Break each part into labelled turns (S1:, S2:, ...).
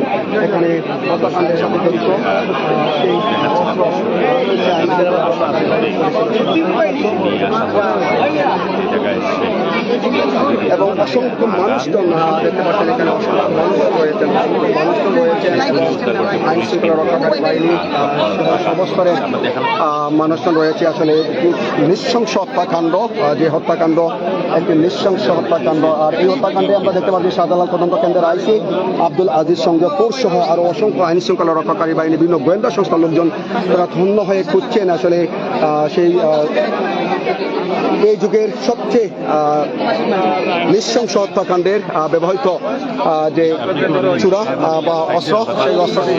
S1: বাহিনী এখানে হত্যাকাণ্ডের সাথে জড়িত এবং অসংখ্য মানুষজন দেখতে পাচ্ছেন এখানে অসংখ্য মানুষজন রয়েছেন, অসংখ্য মানুষজন রয়েছেন আইন শৃঙ্খলা রক্ষাকারী বাহিনী সর্বস্তরের মানুষজন রয়েছে। আসলে নৃশংস হত্যাকাণ্ড, যে হত্যাকাণ্ড একটি নৃশংস হত্যাকাণ্ড। আর এই হত্যাকাণ্ডে আমরা দেখতে পাচ্ছি শাহজালাল তদন্ত কেন্দ্রের আইসি আব্দুল আজিজ সঙ্গে সহ আরও অসংখ্য আইন শৃঙ্খলা রক্ষাকারী বাহিনী বিভিন্ন গোয়েন্দা সংস্থার লোকজন তারা ধন্য হয়ে খুঁজছেন আসলে সেই এই যুগের সবচেয়ে নৃশংস হত্যাকাণ্ডের ব্যবহৃত যে চূড়া বা অস্ত্র, সেই অস্ত্রটি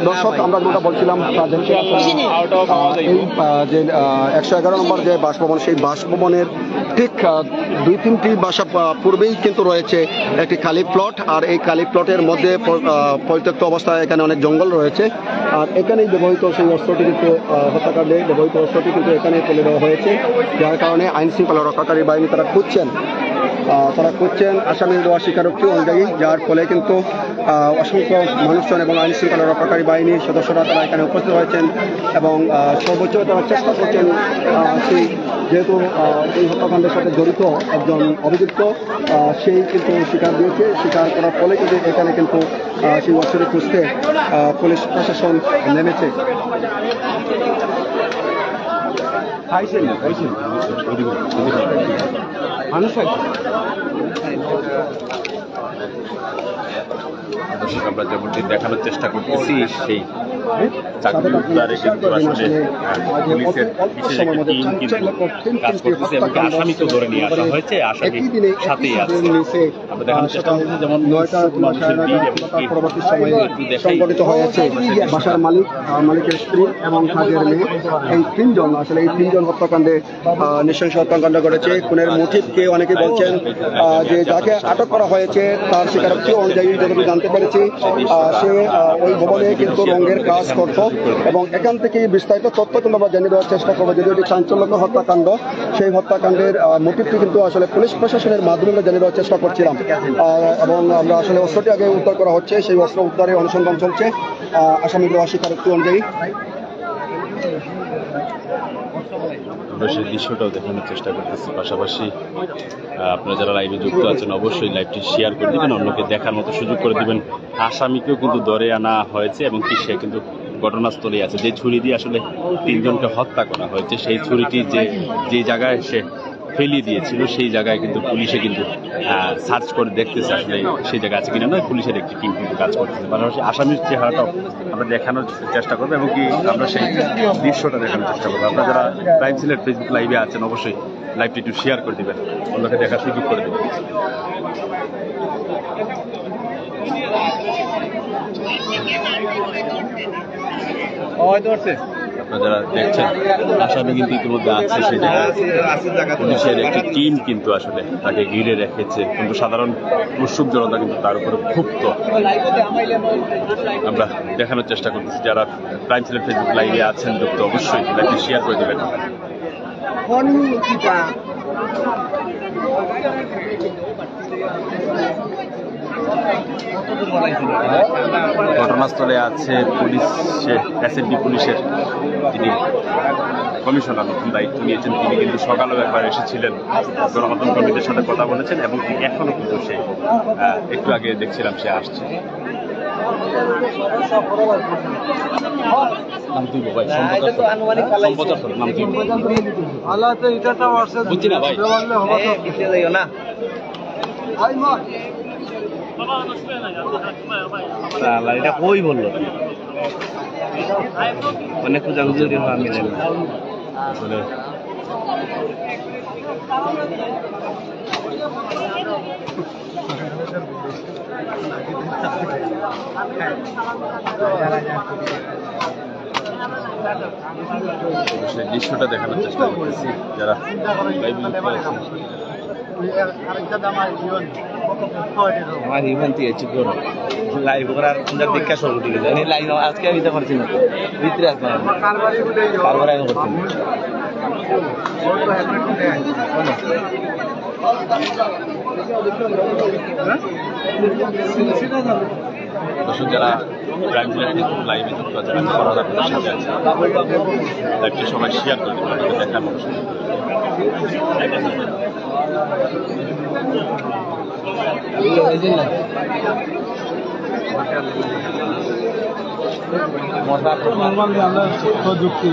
S1: দর্শক আমরা যেটা বলছিলাম যে 111 নম্বর যে বাসভবন, সেই বাসভবনের ঠিক 2-3টি বাসা পূর্বেই কিন্তু রয়েছে একটি খালি প্লট। আর এই খালি প্লটের মধ্যে পরিত্যক্ত অবস্থায় এখানে অনেক জঙ্গল রয়েছে। আর এখানেই ব্যবহৃত সেই অস্ত্রটি কিন্তু হত্যাকাণ্ডে ব্যবহৃত অস্ত্রটি কিন্তু এখানে ফেলে দেওয়া হয়েছে, যার কারণে আইন শৃঙ্খলা রক্ষাকারী বাহিনী তারা খুঁজছেন আসামির দেওয়া স্বীকারোক্তি অনুযায়ী, যার ফলে কিন্তু অসংখ্য মানুষজন এবং আইন শৃঙ্খলা রক্ষাকারী বাহিনীর সদস্যরা তারা এখানে উপস্থিত হয়েছেন এবং সর্বোচ্চ তারা চেষ্টা করছেন সেই যেহেতু এই হত্যাকাণ্ডের সাথে জড়িত একজন অভিযুক্ত সেই কিন্তু স্বীকার দিয়েছে, স্বীকার করার ফলে কিন্তু এখানে কিন্তু সেই অস্ত্রটি খুঁজতে পুলিশ প্রশাসন নেমেছে।
S2: আমরা যেমনটি দেখানোর চেষ্টা করতেছি সেই চাকরি উদ্ধারে কিন্তু আসলে পুলিশের বিশেষ একটি টিম কিন্তু কাজ করতেছে এবং আসামিকেও ধরে নিয়ে আসা হয়েছে, আসামি সাথেই আছে। আমরা দেখানোর চেষ্টা করতেছি যেমন মানুষের ভিড় এবং
S1: পরবর্তী সময়ে সংগঠিত হয়েছে বাসার মালিকের স্ত্রী এবং কাজের মেয়ে, এই তিনজন আসলে এই তিনজন হত্যাকাণ্ডে নৃশংস হত্যাকাণ্ড করেছে। খুনের মোটিভকে অনেকে বলছেন যে যাকে আটক করা হয়েছে তার স্বীকারোক্তি অনুযায়ী যতটুকু জানতে পেরেছি সে ওই ভবনে কিন্তু রঙের কাজ করত এবং এখান থেকে বিস্তারিত তথ্য কিন্তু আমরা জেনে দেওয়ার চেষ্টা করবো। যদি এটি চাঞ্চল্যকর হত্যাকাণ্ড, সেই হত্যাকাণ্ডের মোটিভটি কিন্তু আসলে পুলিশ প্রশাসনের মাধ্যমে আমরা জেনে দেওয়ার চেষ্টা করছিলাম এবং আমরা আসলে অস্ত্রটি আগে উদ্ধার করা হচ্ছে, সেই অস্ত্র উদ্ধারের অনুসন্ধান চলছে আসামি দেওয়া স্বীকারোক্তি অনুযায়ী।
S2: আমরা সেই দৃশ্যটাও দেখানোর চেষ্টা করতেছি। পাশাপাশি আপনারা যারা লাইভে যুক্ত আছেন অবশ্যই লাইভটি শেয়ার করে দিবেন, অন্যকে দেখার মতো সুযোগ করে দিবেন। আসামিকেও কিন্তু ধরে আনা হয়েছে এবং কি সে কিন্তু ঘটনাস্থলে আছে। যে ছুরি দিয়ে আসলে তিনজনকে হত্যা করা হয়েছে, সেই ছুরিটি যে জায়গায় সে ফেলিয়ে দিয়েছিল সেই জায়গায় কিন্তু পুলিশে কিন্তু সার্চ করে দেখতেছে আসলে সেই জায়গায় আছে কিনা নয়, পুলিশের একটি টিম কিন্তু কাজ করতেছে। পাশাপাশি আসামির চেহারাটাও আমরা দেখানোর চেষ্টা করবো এবং কি আমরা সেই দৃশ্যটা দেখানোর চেষ্টা করবো। আপনারা যারা প্রাইম সিলেট ফেসবুক লাইভে আছেন অবশ্যই লাইভটি একটু শেয়ার করে দেবেন, অন্যকে দেখার সুযোগ করে দেবেন। আপনারা যারা দেখছেন আসামি কিন্তু ইতিমধ্যে আছে সেই জায়গায়, পুলিশের একটি টিম কিন্তু আসলে তাকে ঘিরে রেখেছে, কিন্তু সাধারণ উৎসুক জনতা কিন্তু তার উপরে ক্ষুব্ধ। আমরা দেখানোর চেষ্টা করতেছি, যারা প্রাইম সিলেট ফেসবুক লাইভে আছেন যুক্ত অবশ্যই লাইভটি শেয়ার করে দেবেন। ঘটনাস্থলে আছে এসএনডি পুলিশের যিনি কমিশনার নতুন দায়িত্ব নিয়েছেন, তিনি কিন্তু সকালেও একবার এসেছিলেন, গণমাধ্যম কর্মীদের সাথে কথা বলেছেন এবং এখনো কিন্তু সে একটু আগে দেখছিলাম সে আসছে।
S3: এটা কই বললো অনেক খোঁজাখুঁজি মিলে
S2: আসলে সেই দৃশ্যটা দেখানোর চেষ্টা করতেছি যারা
S3: আমার ইভেন দিয়ে চিকন লাইভ করার দেখা শুরু করে জানি লাইভ আজকে আমি দিতে পারছি না ভিতরে আসবে কারবার আগে করছি
S2: দর্শক যারা ক্রাইম সিলেক্ট লাইভে যুক্ত আছে আমি ফরহাদ আপনাদের সাথে আছি। লাইভটি সবাই শেয়ার করে দেবেন আপনাদের দেখার মতো সুযোগ
S3: প্রযুক্তি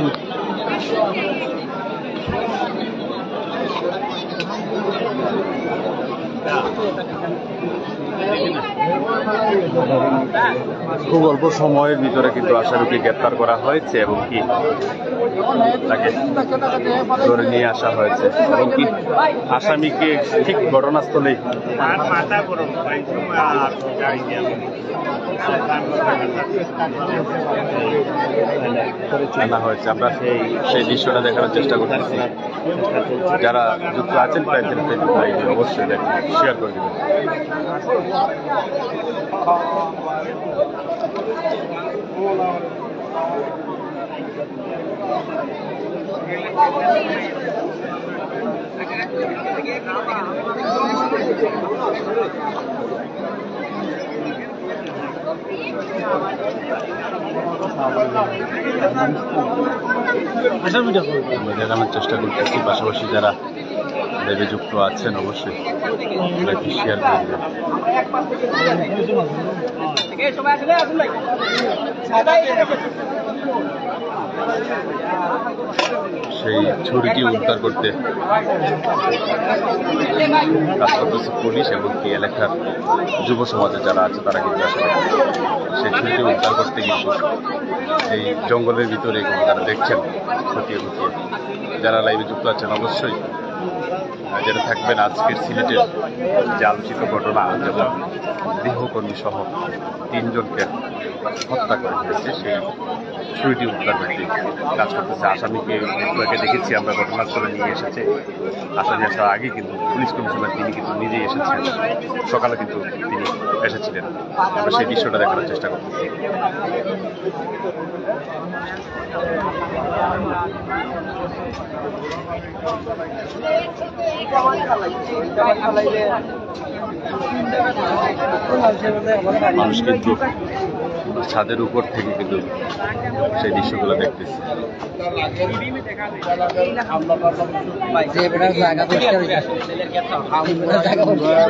S2: খুব অল্প সময়ের ভিতরে কিন্তু আশারুকে গ্রেপ্তার করা হয়েছে এবং কি তাকে ধরে নিয়ে আসা হয়েছে এবং কি আসামিকে ঠিক ঘটনাস্থলেই আনা হয়েছে। আমরা সেই দৃশ্যটা দেখানোর চেষ্টা করতেছি। যারা যুক্ত আছেন প্রায় অবশ্যই শেয়ার করে দেবেন। আমরা দেখানোর চেষ্টা করতেছি, পাশাপাশি যারা লাইভে যুক্ত আছেন অবশ্যই লাইভটি শেয়ার করে দেবেন। সেই ছুরিটি উদ্ধার করতে কাজ করতেছে পুলিশ এবং কি এলাকার যুব সমাজে যারা আছে তারা কিন্তু আসলে সেই ছুরিটি উদ্ধার করতে কিন্তু এই জঙ্গলের ভিতরে তারা দেখছেন খতিয়ে খতিয়ে। যারা লাইভে যুক্ত আছেন অবশ্যই যেটা থাকবেন আজকের সিলেটের যে আলোচিত ঘটনা, যেমন গৃহকর্মী সহ 3 জনকে হত্যা করে ফেলেছে, সেই ছুরিটি উদ্ধার করতে কাজ করতেছে। আসামিকে একটু দেখেছি আমরা ঘটনাস্থলে নিয়ে এসেছে। আসামি আসার আগে কিন্তু পুলিশ কমিশনার তিনি কিন্তু নিজেই এসেছেন, সকালে কিন্তু তিনি এসেছিলেন। আমরা সেই দৃশ্যটা দেখানোর চেষ্টা করতেছি। মানুষ কিন্তু ছাদের উপর থেকে কিন্তু সেই দৃশ্যগুলো দেখতেছে।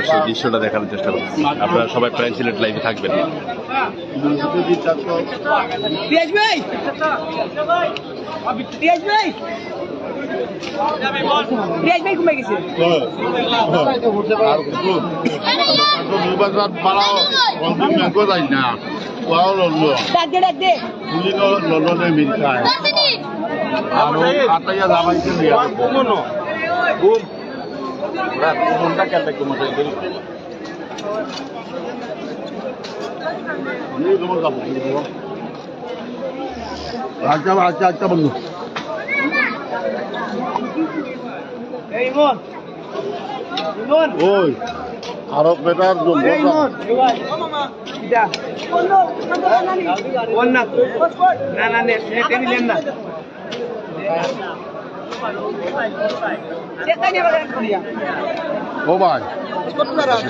S2: সেই দৃশ্যটা দেখানোর চেষ্টা করছি। আপনারা সবাই প্রাইম সিলেট লাইভে থাকবেন।
S1: আচ্ছা বন্ধু ওই আরো বেটার ও ভাই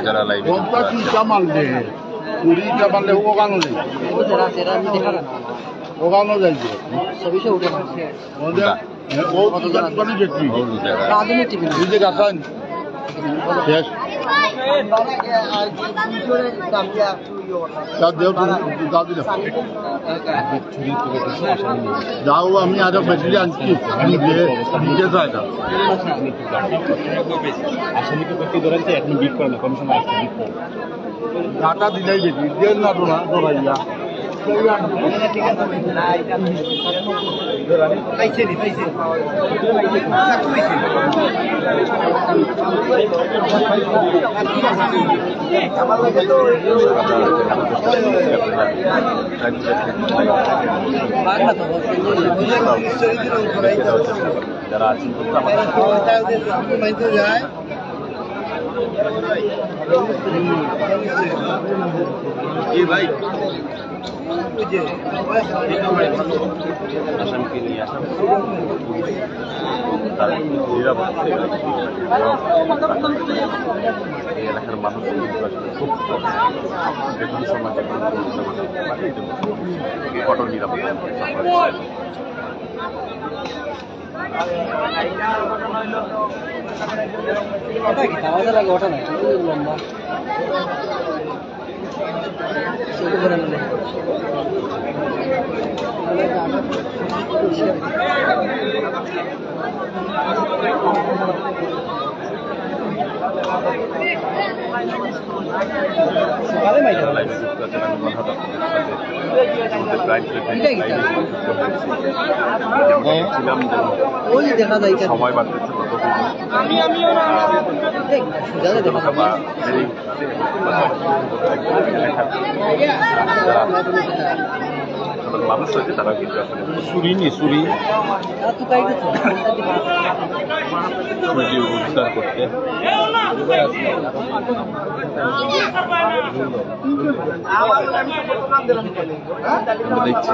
S2: যারা লাইভে
S1: মারলে কুড়িটা মারলে ওখানো যাই ওখানো যাইছে শেষ যাও আমি আরো বেশি আনছি নিজে যায় না
S3: আসামিকে ব্যক্তি ধরেছে এখন বিট করে না, কমিশন আসছে বিট করে
S1: টাকা দিলেই বেশি দেন না তো না ধরাইয়া
S2: যারা আছেন
S1: যায় ভাই
S2: আসামিকে নিয়ে আসা তার নিরাপত্তা এই এলাকার মানুষ কিন্তু আসলে খুব যে কোনো সময় যে কোনো কঠোর নিরাপত্তা সময় বাড়তেছে মানুষ হয়েছে তারা কিন্তু আসলে চুরি উদ্ধার করতে আমরা দেখছি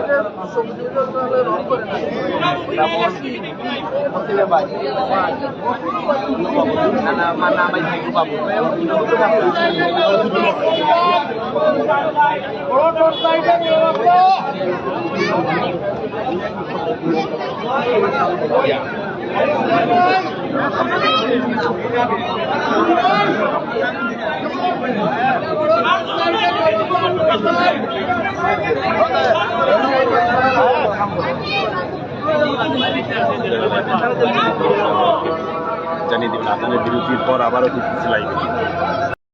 S2: জানিয়ে দেবেন আপনাদের বিরতির পর আবারও ফিরতেছি লাইভে।